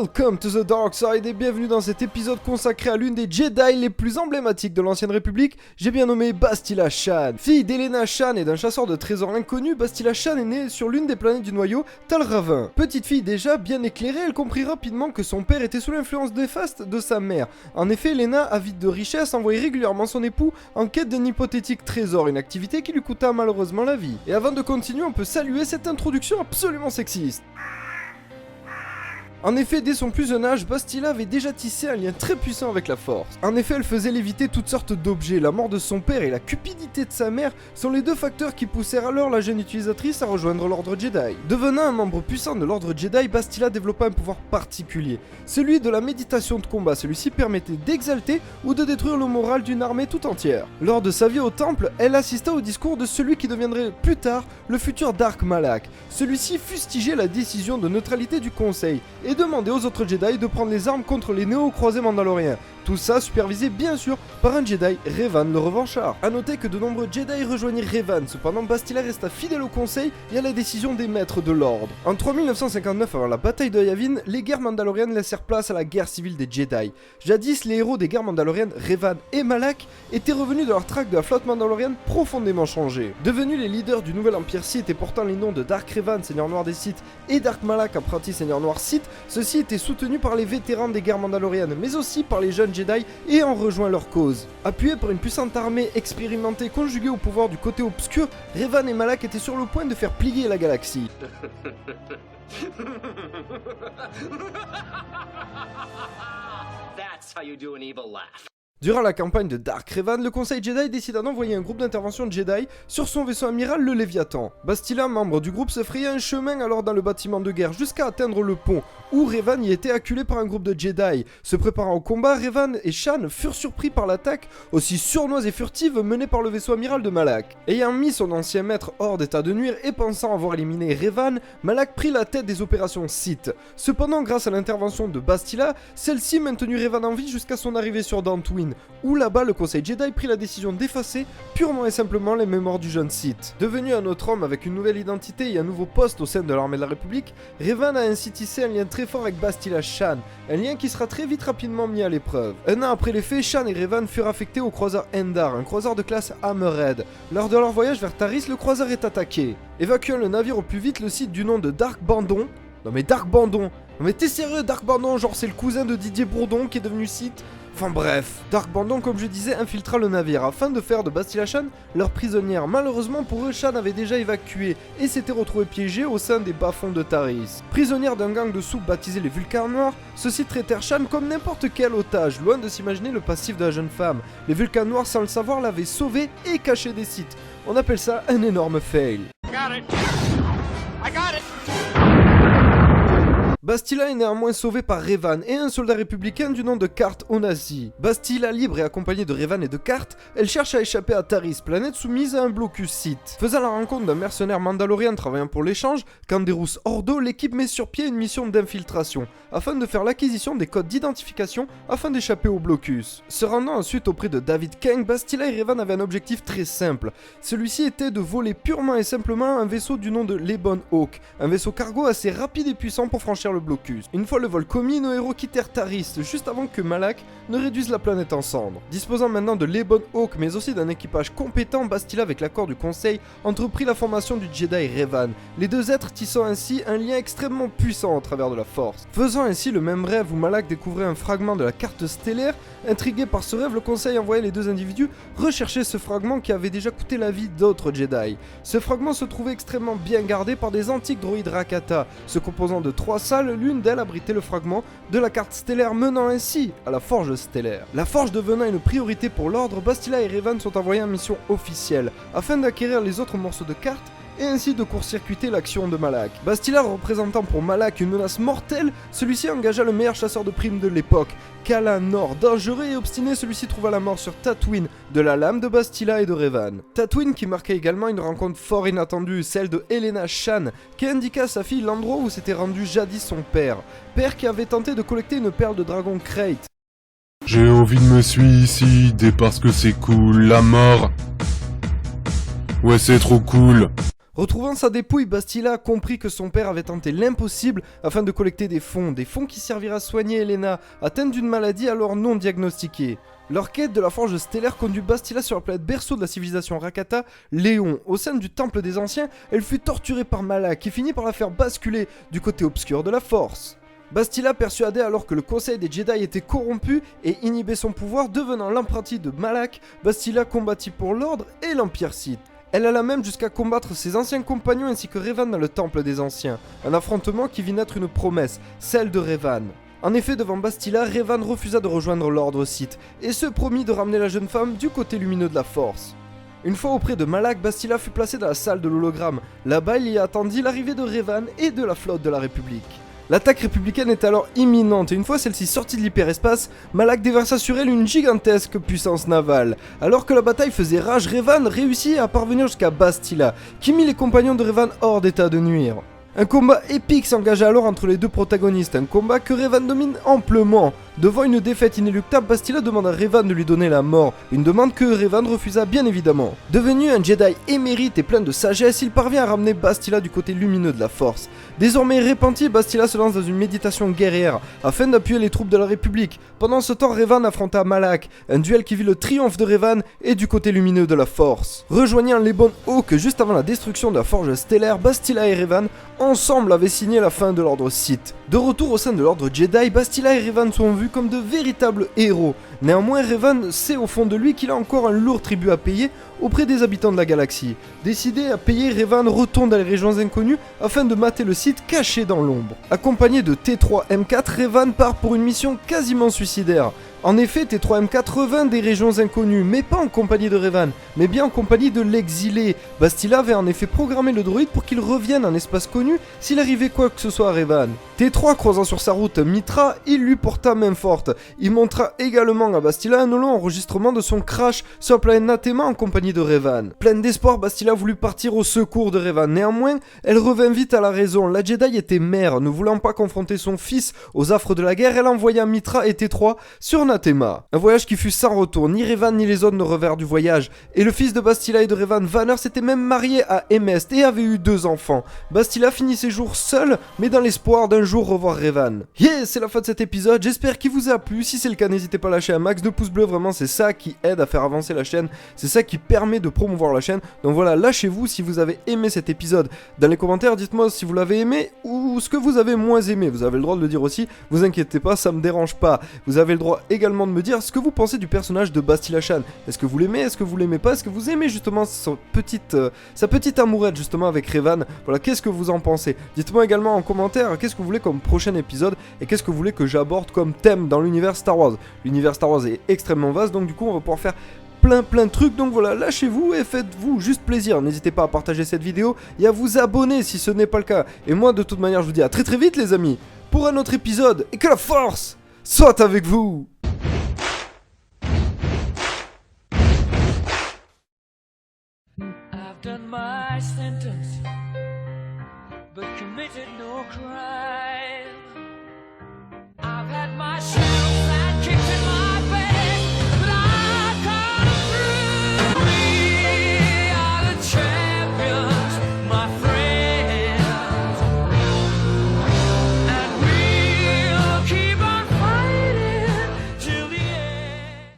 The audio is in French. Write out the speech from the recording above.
Welcome to the Dark Side et bienvenue dans cet épisode consacré à l'une des Jedi les plus emblématiques de l'ancienne République, j'ai bien nommé Bastila Shan. Fille d'Elena Shan et d'un chasseur de trésors inconnu, Bastila Shan est née sur l'une des planètes du noyau, Tal Ravin. Petite fille déjà bien éclairée, elle comprit rapidement que son père était sous l'influence néfaste de sa mère. En effet, Elena, avide de richesse, envoyait régulièrement son époux en quête d'un hypothétique trésor, une activité qui lui coûta malheureusement la vie. Et avant de continuer, on peut saluer cette introduction absolument sexiste. En effet, dès son plus jeune âge, Bastila avait déjà tissé un lien très puissant avec la Force. En effet, elle faisait léviter toutes sortes d'objets. La mort de son père et la cupidité de sa mère sont les deux facteurs qui poussèrent alors la jeune utilisatrice à rejoindre l'ordre Jedi. Devenant un membre puissant de l'ordre Jedi, Bastila développa un pouvoir particulier, celui de la méditation de combat. Celui-ci permettait d'exalter ou de détruire le moral d'une armée tout entière. Lors de sa vie au temple, elle assista au discours de celui qui deviendrait plus tard le futur Dark Malak. Celui-ci fustigeait la décision de neutralité du Conseil et demandait aux autres Jedi de prendre les armes contre les néo-croisés mandaloriens. Tout ça supervisé bien sûr par un Jedi, Revan le revanchard. A noter que de nombreux Jedi rejoignirent Revan, cependant Bastila resta fidèle au conseil et à la décision des maîtres de l'ordre. En 3959 avant la bataille de Yavin, les guerres mandaloriennes laissèrent place à la guerre civile des Jedi. Jadis, les héros des guerres mandaloriennes, Revan et Malak, étaient revenus de leur traque de la flotte mandalorienne profondément changés. Devenus les leaders du nouvel empire Sith et portant les noms de Dark Revan, seigneur noir des Sith, et Dark Malak, apprenti seigneur noir Sith, ceux-ci étaient soutenus par les vétérans des guerres mandaloriennes, mais aussi par les jeunes Jedi et ont rejoint leur cause. Appuyés par une puissante armée expérimentée conjuguée au pouvoir du côté obscur, Revan et Malak étaient sur le point de faire plier la galaxie. That's how you do an evil laugh. Durant la campagne de Dark Revan, le Conseil Jedi décida d'envoyer un groupe d'intervention Jedi sur son vaisseau amiral le Léviathan. Bastila, membre du groupe, se frayait un chemin alors dans le bâtiment de guerre jusqu'à atteindre le pont, où Revan y était acculé par un groupe de Jedi. Se préparant au combat, Revan et Shan furent surpris par l'attaque aussi sournoise et furtive menée par le vaisseau amiral de Malak. Ayant mis son ancien maître hors d'état de nuire et pensant avoir éliminé Revan, Malak prit la tête des opérations Sith. Cependant, grâce à l'intervention de Bastila, celle-ci maintenut Revan en vie jusqu'à son arrivée sur Dantooine, où là-bas le Conseil Jedi prit la décision d'effacer purement et simplement les mémoires du jeune Sith. Devenu un autre homme avec une nouvelle identité et un nouveau poste au sein de l'armée de la République, Revan a ainsi tissé un lien très fort avec Bastila Shan, un lien qui sera très vite rapidement mis à l'épreuve. Un an après les faits, Shan et Revan furent affectés au croiseur Endar, un croiseur de classe Hammerhead. Lors de leur voyage vers Taris, le croiseur est attaqué. Évacuant le navire au plus vite, le Sith du nom de Dark Bandon... Non mais Dark Bandon... Non mais t'es sérieux, Dark Bandon, genre c'est le cousin de Didier Bourdon qui est devenu Sith? Enfin bref, Dark Bandon, comme je disais, infiltra le navire afin de faire de Bastila Shan leur prisonnière. Malheureusement pour eux, Shan avait déjà évacué et s'était retrouvé piégé au sein des bas-fonds de Taris. Prisonnière d'un gang de soupes baptisé les Vulcains Noirs, ceux-ci traitèrent Shan comme n'importe quel otage, loin de s'imaginer le passif de la jeune femme. Les Vulcains Noirs, sans le savoir, l'avaient sauvée et cachée des Sith. On appelle ça un énorme fail. I got it. Bastila est néanmoins sauvée par Revan et un soldat républicain du nom de Kart Onasi. Bastila, libre et accompagnée de Revan et de Kart, elle cherche à échapper à Taris, planète soumise à un blocus Sith. Faisant la rencontre d'un mercenaire mandalorien travaillant pour l'échange, Canderous Ordo, l'équipe met sur pied une mission d'infiltration, afin de faire l'acquisition des codes d'identification afin d'échapper au blocus. Se rendant ensuite auprès de David Kang, Bastila et Revan avaient un objectif très simple. Celui-ci était de voler purement et simplement un vaisseau du nom de l'Ebon Hawk, un vaisseau cargo assez rapide et puissant pour franchir le blocus. Une fois le vol commis, nos héros quittèrent Taris juste avant que Malak ne réduise la planète en cendres. Disposant maintenant de l'Ebon Hawk mais aussi d'un équipage compétent, Bastila avec l'accord du Conseil entreprit la formation du Jedi Revan, les deux êtres tissant ainsi un lien extrêmement puissant au travers de la Force. Faisant ainsi le même rêve où Malak découvrait un fragment de la carte stellaire, intrigué par ce rêve, le Conseil envoyait les deux individus rechercher ce fragment qui avait déjà coûté la vie d'autres Jedi. Ce fragment se trouvait extrêmement bien gardé par des antiques droïdes Rakata, se composant de 3 salles, l'une d'elles abritait le fragment de la carte stellaire menant ainsi à la forge stellaire. La forge devenant une priorité pour l'ordre, Bastila et Revan sont envoyés en mission officielle afin d'acquérir les autres morceaux de carte et ainsi de court-circuiter l'action de Malak. Bastila représentant pour Malak une menace mortelle, celui-ci engagea le meilleur chasseur de primes de l'époque, Kalan Nor. Dangereux et obstiné, celui-ci trouva la mort sur Tatooine de la lame de Bastila et de Revan. Tatooine qui marquait également une rencontre fort inattendue, celle de Elena Shan, qui indiqua à sa fille l'endroit où s'était rendu jadis son père qui avait tenté de collecter une perle de dragon Krayt. J'ai envie de me suicider parce que c'est cool, la mort. Ouais, c'est trop cool. Retrouvant sa dépouille, Bastila a compris que son père avait tenté l'impossible afin de collecter des fonds qui serviraient à soigner Elena, atteinte d'une maladie alors non diagnostiquée. Leur quête de la forge stellaire conduit Bastila sur la planète berceau de la civilisation Rakata, Léon. Au sein du temple des anciens, elle fut torturée par Malak qui finit par la faire basculer du côté obscur de la force. Bastila persuadait alors que le conseil des Jedi était corrompu et inhibait son pouvoir, devenant l'apprentie de Malak, Bastila combattit pour l'ordre et l'Empire Sith. Elle alla même jusqu'à combattre ses anciens compagnons ainsi que Revan dans le temple des anciens, un affrontement qui vit naître une promesse, celle de Revan. En effet, devant Bastila, Revan refusa de rejoindre l'ordre Sith, et se promit de ramener la jeune femme du côté lumineux de la Force. Une fois auprès de Malak, Bastila fut placée dans la salle de l'hologramme. Là-bas, il y attendit l'arrivée de Revan et de la flotte de la République. L'attaque républicaine est alors imminente et une fois celle-ci sortie de l'hyperespace, Malak déversa sur elle une gigantesque puissance navale. Alors que la bataille faisait rage, Revan réussit à parvenir jusqu'à Bastila, qui mit les compagnons de Revan hors d'état de nuire. Un combat épique s'engagea alors entre les deux protagonistes, un combat que Revan domine amplement. Devant une défaite inéluctable, Bastila demande à Revan de lui donner la mort, une demande que Revan refusa bien évidemment. Devenu un Jedi émérite et plein de sagesse, il parvient à ramener Bastila du côté lumineux de la Force. Désormais repenti, Bastila se lance dans une méditation guerrière, afin d'appuyer les troupes de la République. Pendant ce temps, Revan affronta Malak, un duel qui vit le triomphe de Revan et du côté lumineux de la Force. Rejoignant les Bonnes Hawk juste avant la destruction de la Forge stellaire, Bastila et Revan ensemble avaient signé la fin de l'ordre Sith. De retour au sein de l'ordre Jedi, Bastila et Revan sont vus comme de véritables héros. Néanmoins, Revan sait au fond de lui qu'il a encore un lourd tribut à payer auprès des habitants de la galaxie. Décidé à payer, Revan retourne dans les régions inconnues afin de mater le Sith caché dans l'ombre. Accompagné de T3-M4, Revan part pour une mission quasiment suicidaire. En effet, T3-M4 revint des régions inconnues, mais pas en compagnie de Revan, mais bien en compagnie de l'exilé. Bastila avait en effet programmé le droïde pour qu'il revienne en espace connu s'il arrivait quoi que ce soit à Revan. T3 croisant sur sa route Mitra, il lui porta main forte. Il montra également à Bastila un long enregistrement de son crash sur la planète Nathema en compagnie de Revan. Pleine d'espoir, Bastila voulut partir au secours de Revan. Néanmoins, elle revint vite à la raison. La Jedi était mère, ne voulant pas confronter son fils aux affres de la guerre, elle envoya Mitra et T3 sur Nathema. Un voyage qui fut sans retour, ni Revan ni les autres ne revinrent du voyage, et le fils de Bastila et de Revan, Vanner, s'était même marié à Emest et avait eu 2 enfants. Bastila finit ses jours seul, mais dans l'espoir d'un jour revoir Revan. C'est la fin de cet épisode, j'espère qu'il vous a plu. Si c'est le cas, n'hésitez pas à lâcher un max de pouces bleus, vraiment c'est ça qui aide à faire avancer la chaîne, c'est ça qui permet de promouvoir la chaîne. Donc voilà, lâchez-vous si vous avez aimé cet épisode. Dans les commentaires, dites-moi si vous l'avez aimé ou ce que vous avez moins aimé. Vous avez le droit de le dire aussi, vous inquiétez pas, ça me dérange pas. Vous avez le droit également de me dire ce que vous pensez du personnage de Bastila Shan. Est-ce que vous l'aimez, est-ce que vous l'aimez pas, est-ce que vous aimez justement sa petite amourette justement avec Revan. Voilà, qu'est-ce que vous en pensez? Dites-moi également en commentaire qu'est-ce que vous voulez comme prochain épisode et qu'est-ce que vous voulez que j'aborde comme thème dans l'univers Star Wars. L'univers Star Wars est extrêmement vaste, donc du coup on va pouvoir faire plein de trucs, donc voilà, lâchez-vous et faites-vous juste plaisir. N'hésitez pas à partager cette vidéo et à vous abonner si ce n'est pas le cas. Et moi de toute manière je vous dis à très vite les amis pour un autre épisode et que la force soit avec vous. I've done my sentence, but committed no crime.